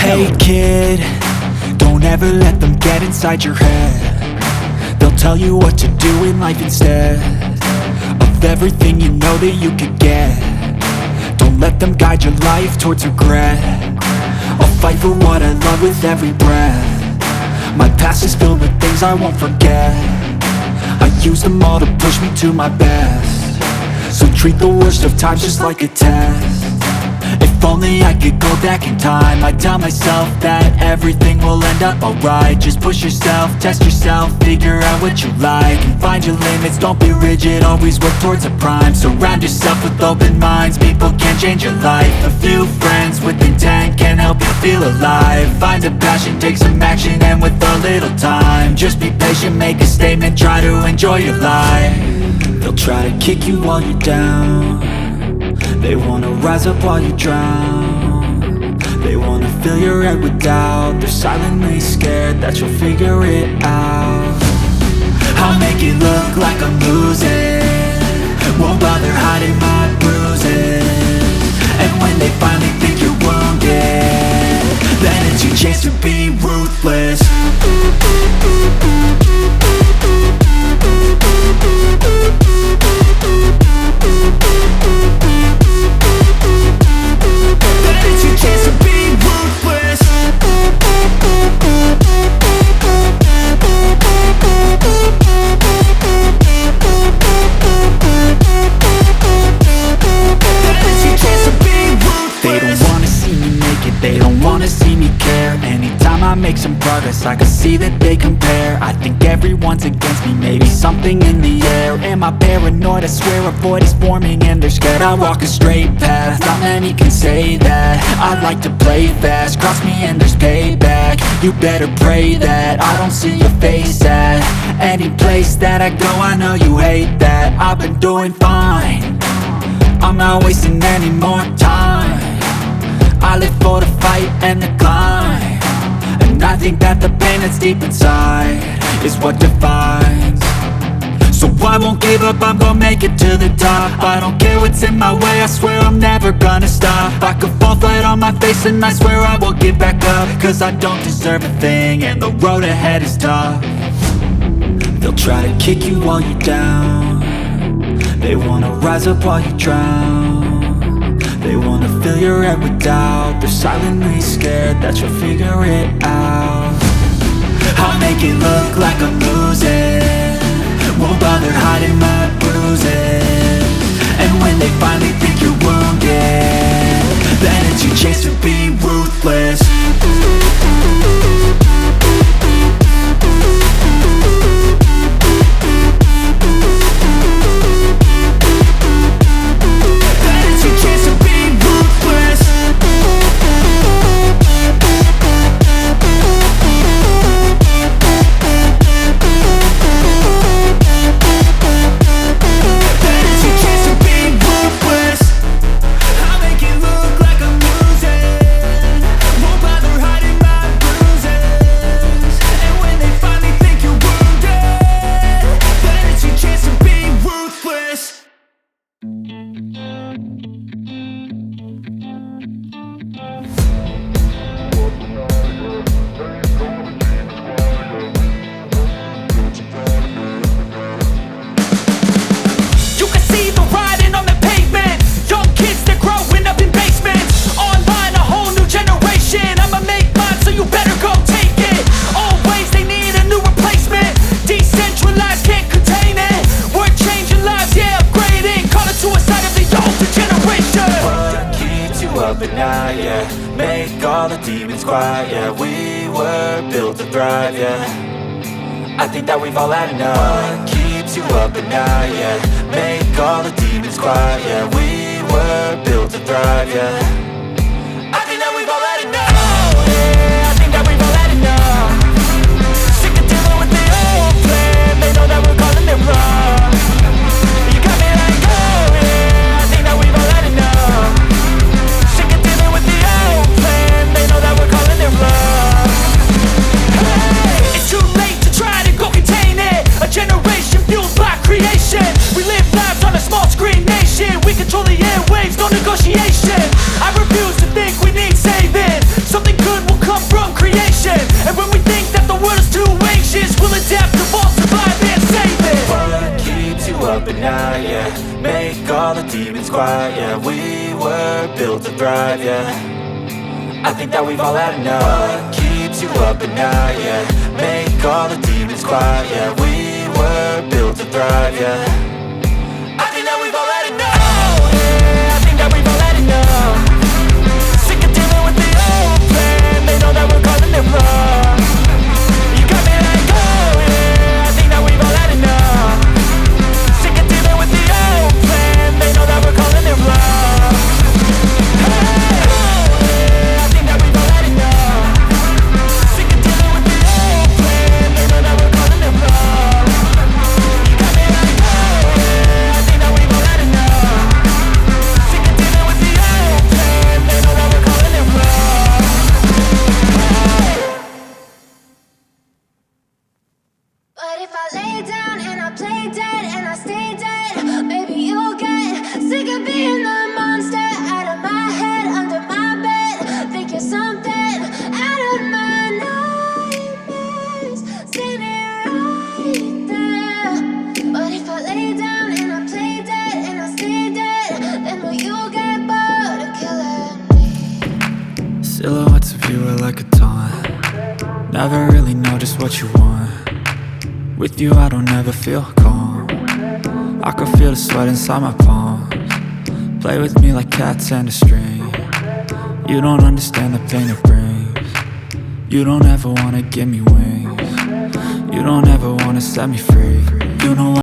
Hey kid, don't ever let them get inside your head. They'll tell you what to do in life instead of everything you know that you could get. Don't let them guide your life towards regret. I'll fight for what I love with every breath. My past is filled with things I won't forget. I use them all to push me to my best. So treat the worst of times just like a test. If only I could go back in time, I'd tell myself that everything will end up alright. Just push yourself, test yourself, figure out what you like, and find your limits, don't be rigid, always work towards a prime. Surround yourself with open minds, people can change your life. A few friends with intent can help you feel alive. Find a passion, take some action, and with a little time, just be patient, make a statement, try to enjoy your life. They'll try to kick you while you're down. They wanna rise up while you drown. They wanna fill your head with doubt. They're silently scared that you'll figure it out. I'll make it look like I'm losing, won't bother hiding my bruises. And when they finally think you're wounded, then it's your chance to be ruthless. They don't wanna see me care. Anytime I make some progress, I can see that they compare. I think everyone's against me, maybe something in the air. Am I paranoid? I swear a void is forming and they're scared. I walk a straight path, not many can say that. I like to play fast, cross me and there's payback. You better pray that I don't see your face at any place that I go. I know you hate that. I've been doing fine, I'm not wasting any more time. I live for the fight and the climb, and I think that the pain that's deep inside is what defines. So I won't give up, I'm gonna make it to the top. I don't care what's in my way, I swear I'm never gonna stop. I could fall flat on my face and I swear I will get back up, cause I don't deserve a thing and the road ahead is tough. They'll try to kick you while you're down. They wanna rise up while you drown. They wanna fill your head with doubt. They're silently scared that you'll figure it out. I'll make it look like I'm losing, won't bother hiding my bruises. And when they finally think you're wounded, then it's your chance to be ruthless. Banaye, make all the demons quiet. Yeah, we were built to thrive. Yeah, I think that we've all had enough. What keeps you up at night? Yeah, make all the demons quiet. Yeah, we were built to thrive. Yeah, I think that we've all had enough. Oh, yeah, I think that we've all had enough. Sick of dealing with the old plan. They know that we're calling it wrong. You got me like, oh yeah, I think that we've all had enough. They know that we're calling it wrong. Hey, it's too late to try to go contain it. A generation fueled by creation. We live lives on a small screen nation. We control the airwaves, no negotiation. I make all the demons quiet. Yeah, we were built to thrive, yeah. I think that we've all had enough. What keeps you up at night, yeah. Make all the demons quiet, yeah. We were built to thrive, yeah. I think that we've all had enough. Oh, yeah, I think that we've all had enough. Sick of dealing with the old plan. They know that we're calling it wrong. You got me like, oh yeah, I think that we've all had enough. Sick of dealing with the old plan. They know that we're calling it wrong. Hey, oh yeah, I think that we've all had enough. Sick of dealing with the old plan. They know that we're calling it wrong. You got me like, oh yeah, I think that we've all had enough. Sick of dealing with the old plan. They know that we're calling it wrong. But if I lay down and I play dead and I stay dead, maybe you'll get sick of being the monster out of my head, under my bed. Think you're something out of my nightmares, seen it right there. But if I lay down and I play dead and I stay dead, then will you get bored of killing me? Silhouettes of you are like a taunt. Never really know just what you want. With you I don't ever feel calm. I can feel the sweat inside my palms. Play with me like cats and a string. You don't understand the pain it brings. You don't ever wanna give me wings. You don't ever wanna set me free. You know